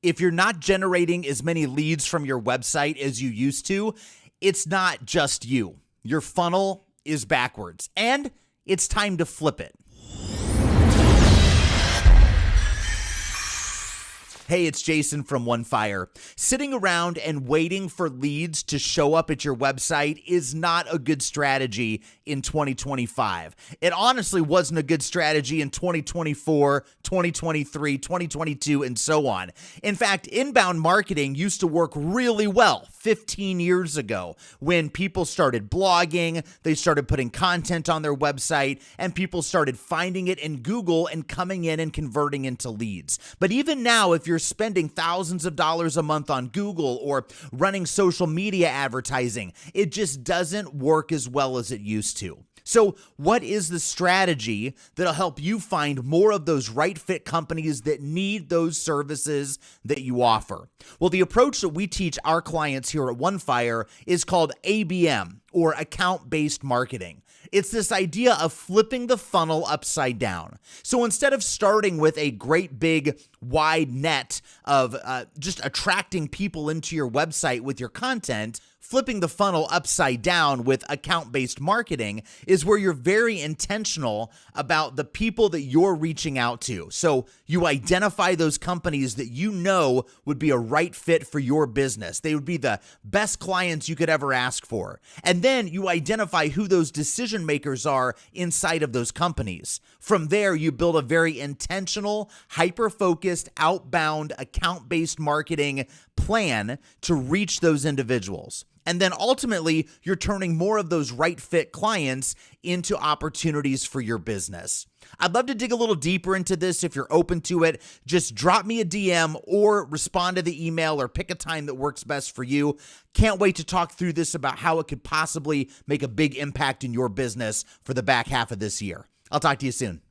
If you're not generating as many leads from your website as you used to, it's not just you. Your funnel is backwards, and it's time to flip it. Hey, it's Jason from ONEFIRE. Sitting around and waiting for leads to show up at your website is not a good strategy in 2025. It honestly wasn't a good strategy in 2024, 2023, 2022, and so on. In fact, inbound marketing used to work really well 15 years ago when people started blogging, they started putting content on their website, and people started finding it in Google and coming in and converting into leads. But even now, if you're spending thousands of dollars a month on Google or running social media advertising, it just doesn't work as well as it used to. So what is the strategy that'll help you find more of those right fit companies that need those services that you offer? Well, the approach that we teach our clients here at ONEFIRE is called ABM, or account-based marketing. It's this idea of flipping the funnel upside down. So instead of starting with a great big wide net of just attracting people into your website with your content, flipping the funnel upside down with account-based marketing is where you're very intentional about the people that you're reaching out to. So you identify those companies that you know would be a right fit for your business. They would be the best clients you could ever ask for. And then you identify who those decision makers are inside of those companies. From there, you build a very intentional, hyper-focused, outbound, account-based marketing plan to reach those individuals. And then ultimately, you're turning more of those right fit clients into opportunities for your business. I'd love to dig a little deeper into this. If you're open to it, just drop me a DM or respond to the email or pick a time that works best for you. Can't wait to talk through this about how it could possibly make a big impact in your business for the back half of this year. I'll talk to you soon.